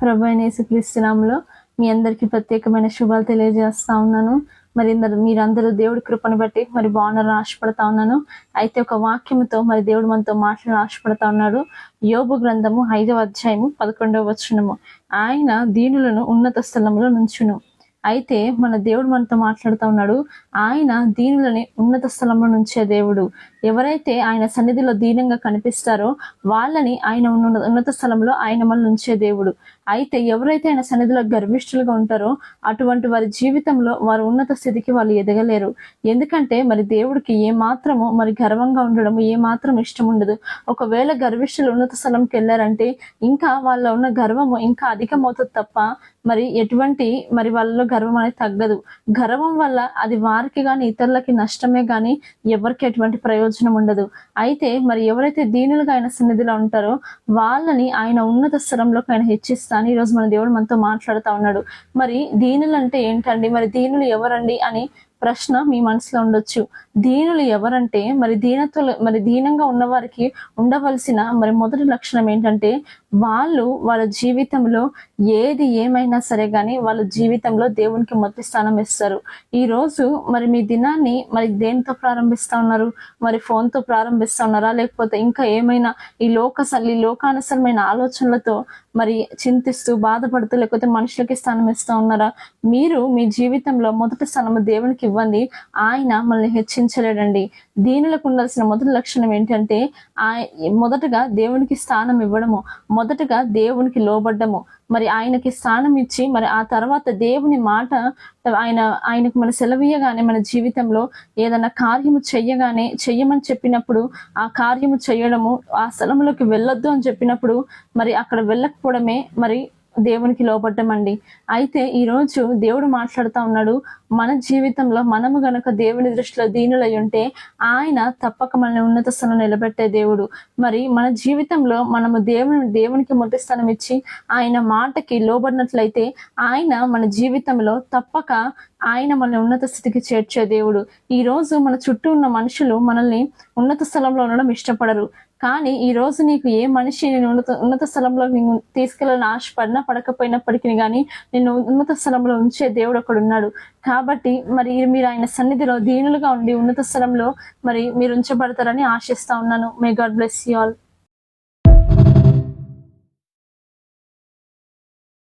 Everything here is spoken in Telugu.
ప్రభు అయిన యేసుక్రీస్తు నామములో మీ అందరికీ ప్రత్యేకమైన శుభాలు తెలియజేస్తా ఉన్నాను. మరి మీరందరూ దేవుడి కృపను బట్టి మరి బాగున్నారని ఆశపడతా ఉన్నాను. అయితే ఒక వాక్యముతో మరి దేవుడు మనతో మాట్లాడి ఆశపడతా ఉన్నాడు. యోబు గ్రంథము 5వ అధ్యాయము 11వ వచనము. ఆయన దీనులను ఉన్నత స్థలములో నుంచును. అయితే మన దేవుడు మనతో మాట్లాడుతూ ఉన్నాడు. ఆయన దీనులని ఉన్నత స్థలంలో నుంచే దేవుడు. ఎవరైతే ఆయన సన్నిధిలో దీనంగా కనిపిస్తారో వాళ్ళని ఆయన ఉన్నత స్థలంలో ఆయన మన నుంచే దేవుడు. అయితే ఎవరైతే ఆయన సన్నిధిలో గర్విష్ఠులుగా ఉంటారో అటువంటి వారి జీవితంలో వారు ఉన్నత స్థితికి వాళ్ళు ఎదగలేరు. ఎందుకంటే మరి దేవుడికి ఏ మాత్రము మరి గర్వంగా ఉండడం ఏ మాత్రం ఇష్టం ఉండదు. ఒకవేళ గర్విష్ఠులు ఉన్నత స్థలంకి వెళ్ళారంటే ఇంకా వాళ్ళ ఉన్న గర్వము ఇంకా అధికమవుతుంది తప్ప మరి ఎటువంటి మరి వాళ్ళలో గర్వం అనేది తగ్గదు. గర్వం వల్ల అది వారికి కానీ ఇతరులకి నష్టమే కానీ ఎవరికి ఎటువంటి ప్రయోజనం ఉండదు. అయితే మరి ఎవరైతే దీనులుగా ఆయన సన్నిధిలో ఉంటారో వాళ్ళని ఆయన ఉన్నత స్థలంలోకి ఆయన హెచ్చిస్తాను. ఈరోజు మన దేవుడు మనతో మాట్లాడుతూ ఉన్నాడు. మరి దీనులు అంటే ఏంటండి, మరి దీనులు ఎవరండి అని ప్రశ్న మీ మనసులో ఉండొచ్చు. దీనులు ఎవరంటే మరి దీనంగా ఉన్నవారికి ఉండవలసిన మరి మొదటి లక్షణం ఏంటంటే వాళ్ళ జీవితంలో ఏది ఏమైనా సరే కానీ వాళ్ళ జీవితంలో దేవునికి మొదటి స్థానం ఇస్తారు. ఈ రోజు మరి మీ దినాన్ని మరి దేనితో ప్రారంభిస్తా ఉన్నారు? మరి ఫోన్తో ప్రారంభిస్తా ఉన్నారా, లేకపోతే ఇంకా ఏమైనా ఈ లోకానుసరమైన ఆలోచనలతో మరి చింతిస్తూ బాధపడుతూ లేకపోతే మనుషులకి స్థానం ఇస్తా ఉన్నారా? మీరు మీ జీవితంలో మొదటి స్థానం దేవునికి ఇవ్వండి. ఆయన మనల్ని హెచ్చించలేడండి. దీనులకు ఉండాల్సిన మొదటి లక్షణం ఏంటంటే మొదటగా దేవునికి స్థానం ఇవ్వడము, మొదటగా దేవునికి లోబడ్డము, మరి ఆయనకి స్థానం ఇచ్చి మరి ఆ తర్వాత దేవుని మాట ఆయనకు మన సెలవీయగానే మన జీవితంలో ఏదైనా కార్యము చెయ్యమని చెప్పినప్పుడు ఆ కార్యము చేయడము, ఆ స్థలంలోకి వెళ్ళొద్దు అని చెప్పినప్పుడు మరి అక్కడ వెళ్ళకపోవడమే మరి దేవునికి లోబడ్డమండి. అయితే ఈరోజు దేవుడు మాట్లాడుతూ ఉన్నాడు, మన జీవితంలో మనము గనక దేవుని దృష్టిలో దీనులై ఉంటే ఆయన తప్పక మనల్ని ఉన్నత స్థానం నిలబెట్టే దేవుడు. మరి మన జీవితంలో మనము దేవునికి మొదటి స్థానం ఇచ్చి ఆయన మాటకి లోబడినట్లయితే ఆయన మన జీవితంలో తప్పక ఆయన మనల్ని ఉన్నత స్థితికి చేర్చే దేవుడు. ఈ రోజు మన చుట్టూ ఉన్న మనుషులు మనల్ని ఉన్నత స్థలంలో ఉండడం ఇష్టపడరు. కానీ ఈ రోజు నీకు ఏ మనిషి నేను ఉన్నత స్థలంలో నేను తీసుకెళ్ళాలని ఆశపడినా పడకపోయినప్పటికీ కానీ నేను ఉన్నత స్థలంలో ఉంచే దేవుడు అక్కడ ఉన్నాడు. కాబట్టి మరి మీరు ఆయన సన్నిధిలో దీనులుగా ఉండి ఉన్నత స్థలంలో మరి మీరు ఉంచబడతారని ఆశిస్తా ఉన్నాను. May God bless you all.